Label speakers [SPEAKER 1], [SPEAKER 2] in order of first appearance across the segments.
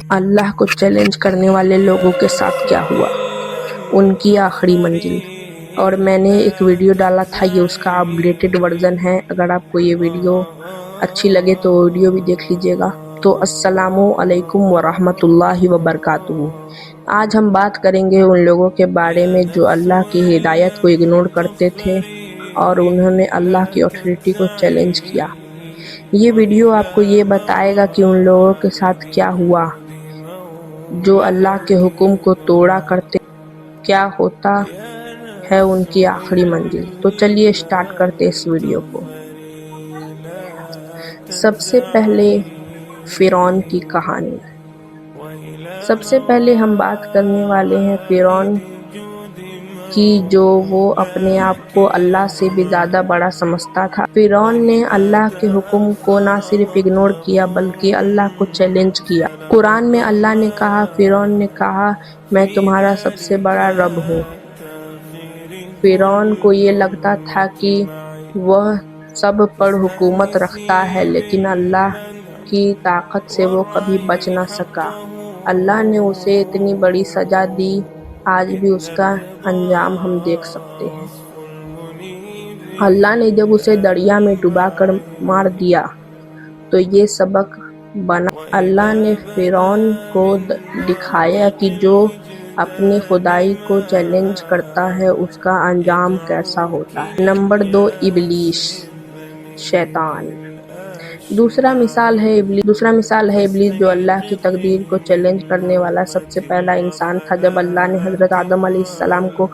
[SPEAKER 1] اللہ کو چیلنج کرنے والے لوگوں کے ساتھ کیا ہوا، ان کی آخری منزل۔ اور میں نے ایک ویڈیو ڈالا تھا، یہ اس کا اپڈیٹڈ ورژن ہے۔ اگر آپ کو یہ ویڈیو اچھی لگے تو ویڈیو بھی دیکھ لیجیے گا۔ تو السلام علیکم ورحمۃ اللہ وبرکاتہ۔ آج ہم بات کریں گے ان لوگوں کے بارے میں جو اللہ کی ہدایت کو اگنور کرتے تھے اور انہوں نے اللہ کی اتھارٹی کو چیلنج کیا۔ یہ ویڈیو آپ کو یہ بتائے گا کہ ان لوگوں کے ساتھ کیا ہوا جو اللہ کے حکم کو توڑا کرتے، کیا ہوتا ہے ان کی آخری منزل۔ تو چلیے اسٹارٹ کرتے اس ویڈیو کو۔ سب سے پہلے فرعون کی کہانی۔ سب سے پہلے ہم بات کرنے والے ہیں فرعون کی، جو وہ اپنے آپ کو اللہ سے بھی زیادہ بڑا سمجھتا تھا۔ فرعون نے اللہ کے حکم کو نہ صرف اگنور کیا بلکہ اللہ کو چیلنج کیا۔ قرآن میں اللہ نے کہا، فرعون نے کہا میں تمہارا سب سے بڑا رب ہوں۔ فرعون کو یہ لگتا تھا کہ وہ سب پر حکومت رکھتا ہے، لیکن اللہ کی طاقت سے وہ کبھی بچ نہ سکا۔ اللہ نے اسے اتنی بڑی سزا دی، آج بھی اس کا انجام ہم دیکھ سکتے ہیں۔ اللہ نے جب اسے دریا میں ڈبا کر مار دیا تو یہ سبق بنا۔ اللہ نے فرعون کو دکھایا کہ جو اپنی خدائی کو چیلنج کرتا ہے اس کا انجام کیسا ہوتا ہے۔ نمبر 2، ابلیس، شیطان۔ دوسرا مثال ہے ابلیس، جو اللہ کی تقدیر کو چیلنج کرنے والا سب سے پہلا انسان تھا۔ جب اللہ نے حضرت آدم علیہ السلام کو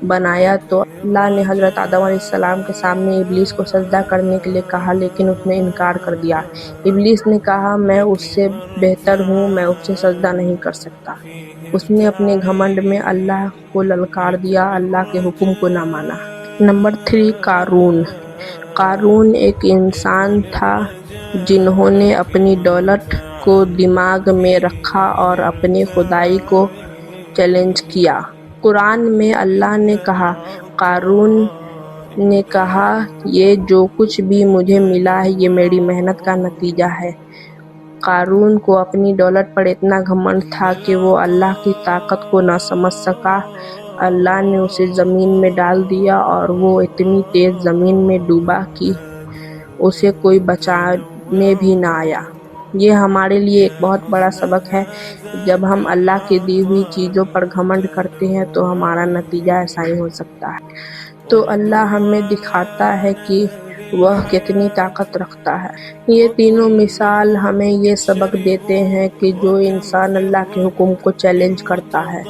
[SPEAKER 1] بنایا تو اللہ نے حضرت آدم علیہ السلام کے سامنے ابلیس کو سجدہ کرنے کے لیے کہا، لیکن اس نے انکار کر دیا۔ ابلیس نے کہا میں اس سے بہتر ہوں، میں اس سے سجدہ نہیں کر سکتا۔ اس نے اپنے گھمنڈ میں اللہ کو للکار دیا، اللہ کے حکم کو نہ مانا۔ نمبر 3، قارون۔ قارون ایک انسان تھا جنہوں نے اپنی دولت کو دماغ میں رکھا اور اپنی خدائی کو چیلنج کیا۔ قرآن میں اللہ نے کہا، قارون نے کہا یہ جو کچھ بھی مجھے ملا ہے یہ میری محنت کا نتیجہ ہے۔ قارون کو اپنی دولت پر اتنا گھمنڈ تھا کہ وہ اللہ کی طاقت کو نہ سمجھ سکا۔ اللہ نے اسے زمین میں ڈال دیا اور وہ اتنی تیز زمین میں ڈوبا کہ اسے کوئی بچانے بھی نہ آیا۔ یہ ہمارے لیے ایک بہت بڑا سبق ہے، جب ہم اللہ کی دی ہوئی چیزوں پر گھمنڈ کرتے ہیں تو ہمارا نتیجہ ایسا ہی ہو سکتا ہے۔ تو اللہ ہمیں دکھاتا ہے کہ وہ کتنی طاقت رکھتا ہے۔ یہ تینوں مثال ہمیں یہ سبق دیتے ہیں کہ جو انسان اللہ کے حکم کو چیلنج کرتا ہے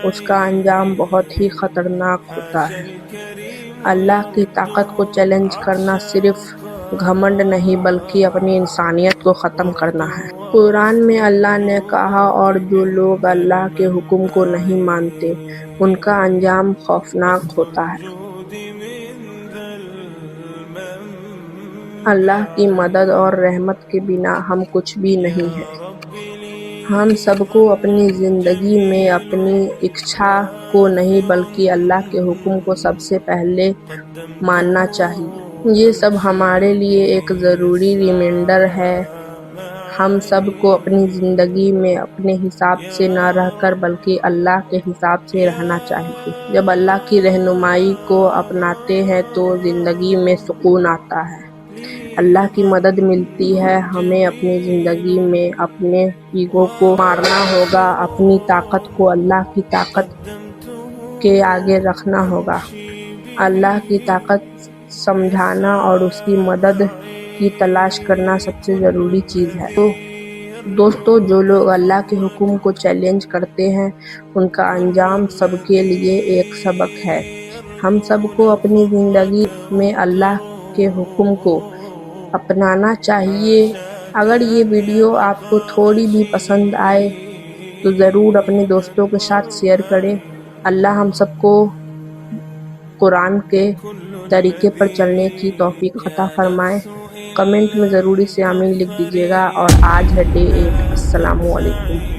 [SPEAKER 1] اس کا انجام بہت ہی خطرناک ہوتا ہے۔ اللہ کی طاقت کو چیلنج کرنا صرف گھمنڈ نہیں بلکہ اپنی انسانیت کو ختم کرنا ہے۔ قرآن میں اللہ نے کہا، اور جو لوگ اللہ کے حکم کو نہیں مانتے ان کا انجام خوفناک ہوتا ہے۔ اللہ کی مدد اور رحمت کے بنا ہم کچھ بھی نہیں ہیں۔ ہم سب کو اپنی زندگی میں اپنی اچھا کو نہیں بلکہ اللہ کے حکم کو سب سے پہلے ماننا چاہیے۔ یہ سب ہمارے لیے ایک ضروری ریمائنڈر ہے۔ ہم سب کو اپنی زندگی میں اپنے حساب سے نہ رہ کر بلکہ اللہ کے حساب سے رہنا چاہیے۔ جب اللہ کی رہنمائی کو اپناتے ہیں تو زندگی میں سکون آتا ہے، اللہ کی مدد ملتی ہے۔ ہمیں اپنی زندگی میں اپنے ایگو کو مارنا ہوگا، اپنی طاقت کو اللہ کی طاقت کے آگے رکھنا ہوگا۔ اللہ کی طاقت سمجھانا اور اس کی مدد کی تلاش کرنا سب سے ضروری چیز ہے۔ تو دوستو، جو لوگ اللہ کے حکم کو چیلنج کرتے ہیں ان کا انجام سب کے لیے ایک سبق ہے۔ ہم سب کو اپنی زندگی میں اللہ کے حکم کو اپنانا چاہیے۔ اگر یہ ویڈیو آپ کو تھوڑی بھی پسند آئے تو ضرور اپنے دوستوں کے ساتھ شیئر کریں۔ اللہ ہم سب کو قرآن کے طریقے پر چلنے کی توفیق عطا فرمائے۔ کمنٹ میں ضروری سے آمین لکھ دیجیے گا۔ اور آج ہے ڈے 8۔ السلام علیکم۔